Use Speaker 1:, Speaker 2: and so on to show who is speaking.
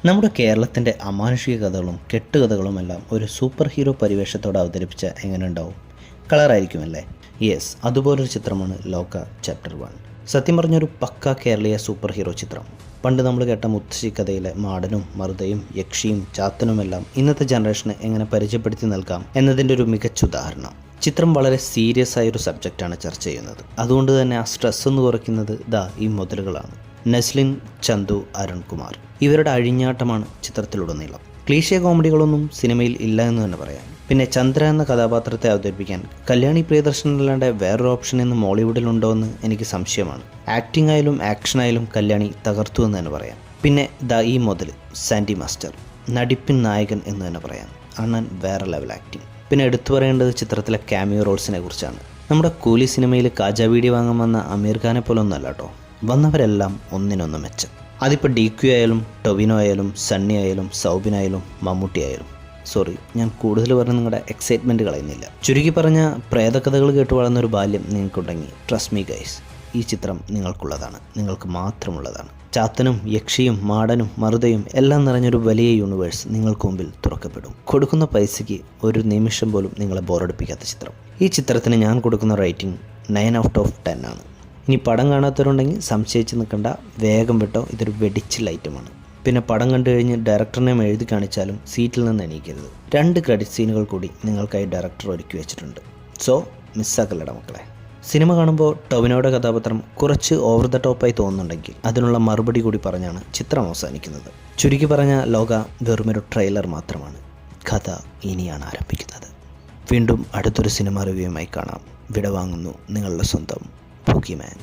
Speaker 1: നമ്മുടെ കേരളത്തിൻ്റെ അമാനുഷിക കഥകളും കെട്ടുകഥകളുമെല്ലാം ഒരു സൂപ്പർ ഹീറോ പരിവേഷത്തോടെ അവതരിപ്പിച്ച എങ്ങനെ ഉണ്ടാവും? കളറായിരിക്കുമല്ലേ? യെസ്, അതുപോലൊരു ചിത്രമാണ് ലോക ചാപ്റ്റർ 1. സത്യം പറഞ്ഞൊരു പക്ക കേരളീയ സൂപ്പർ ഹീറോ ചിത്രം. പണ്ട് നമ്മൾ കേട്ട മുത്തശ്ശി കഥയിലെ മാടനും മറുതയും യക്ഷിയും ചാത്തനുമെല്ലാം ഇന്നത്തെ ജനറേഷന് എങ്ങനെ പരിചയപ്പെടുത്തി നൽകാം എന്നതിൻ്റെ ഒരു മികച്ച ഉദാഹരണം. ചിത്രം വളരെ സീരിയസ് ആയൊരു സബ്ജക്റ്റാണ് ചർച്ച ചെയ്യുന്നത്. അതുകൊണ്ട് തന്നെ ആ സ്ട്രെസ് ഒന്ന് കുറയ്ക്കുന്നത് ഈ മുതലുകളാണ്. നസ്ലിൻ, ചന്തു, അരുൺകുമാർ ഇവരുടെ അഴിഞ്ഞാട്ടമാണ് ചിത്രത്തിലുടനീളം. ക്ലീശേ കോമഡികളൊന്നും സിനിമയിൽ ഇല്ല എന്ന് തന്നെ പറയാം. പിന്നെ ചന്ദ്ര എന്ന കഥാപാത്രത്തെ അവതരിപ്പിക്കാൻ കല്യാണി പ്രിയദർശനല്ലാണ്ട് വേറൊരു ഓപ്ഷൻ ഇന്ന് മോളിവുഡിലുണ്ടോ എന്ന് എനിക്ക് സംശയമാണ്. ആക്ടിംഗ് ആയാലും ആക്ഷൻ ആയാലും കല്യാണി തകർത്തു എന്ന് തന്നെ പറയാം. പിന്നെ ഈ മുതൽ സാൻഡി മാസ്റ്റർ, നടിപ്പിൻ നായകൻ എന്ന് തന്നെ പറയാം. അണ്ണൻ വേറെ ലെവൽ ആക്ടിങ്. പിന്നെ എടുത്തു പറയേണ്ടത് ചിത്രത്തിലെ ക്യാമിയോ റോൾസിനെ കുറിച്ചാണ്. നമ്മുടെ കൂലി സിനിമയിൽ കാജാ വീടി വാങ്ങാൻ വന്ന അമീർ ഖാനെ പോലെ ഒന്നല്ല കേട്ടോ, വന്നവരെല്ലാം ഒന്നിനൊന്ന് മെച്ചം. അതിപ്പോൾ DQ ആയാലും ടൊവിനോ ആയാലും സണ്ണി ആയാലും സൗബിനായാലും മമ്മൂട്ടി ആയാലും. സോറി, ഞാൻ കൂടുതൽ പറഞ്ഞ് നിങ്ങളുടെ എക്സൈറ്റ്മെൻറ്റ് കളയുന്നില്ല. ചുരുക്കി പറഞ്ഞ പ്രേതകഥകൾ കേട്ട് വളർന്നൊരു ബാല്യം നിങ്ങൾക്കുണ്ടെങ്കിൽ ട്രസ്റ്റ് മീ ഗൈസ്, ഈ ചിത്രം നിങ്ങൾക്കുള്ളതാണ്, നിങ്ങൾക്ക് മാത്രമുള്ളതാണ്. ചാത്തനും യക്ഷിയും മാടനും മറുതയും എല്ലാം നിറഞ്ഞൊരു വലിയ യൂണിവേഴ്സ് നിങ്ങൾക്ക് മുമ്പിൽ തുറക്കപ്പെടും. കൊടുക്കുന്ന പൈസയ്ക്ക് ഒരു നിമിഷം പോലും നിങ്ങളെ ബോറടിപ്പിക്കാത്ത ചിത്രം. ഈ ചിത്രത്തിന് ഞാൻ കൊടുക്കുന്ന റേറ്റിംഗ് 9/10 ആണ്. ഇനി പടം കാണാത്തവരുണ്ടെങ്കിൽ സംശയിച്ച് നിൽക്കണ്ട, വേഗം വിട്ടോ. ഇതൊരു വെടിച്ചിൽ ഐറ്റമാണ്. പിന്നെ പടം കണ്ടു കഴിഞ്ഞ് ഡയറക്ടറിനെ എഴുതി കാണിച്ചാലും സീറ്റിൽ നിന്ന് എണീക്കരുത്. 2 ക്രെഡിറ്റ് സീനുകൾ കൂടി നിങ്ങൾക്കായി ഡയറക്ടർ ഒരുക്കി വെച്ചിട്ടുണ്ട്. സോ മിസ്സാക്കല്ലട മക്കളെ. സിനിമ കാണുമ്പോൾ ടൊവിനോയുടെ കഥാപാത്രം കുറച്ച് ഓവർ ദ ടോപ്പായി തോന്നുന്നുണ്ടെങ്കിൽ അതിനുള്ള മറുപടി കൂടി പറഞ്ഞാണ് ചിത്രം അവസാനിക്കുന്നത്. ചുരുക്കി പറഞ്ഞ ലോക വെറുമൊരു ട്രെയിലർ മാത്രമാണ്. കഥ ഇനിയാണ് ആരംഭിക്കുന്നത്. വീണ്ടും അടുത്തൊരു സിനിമ റിവ്യൂമായി കാണാം. വിടവാങ്ങുന്നു നിങ്ങളുടെ സ്വന്തം Pokemon.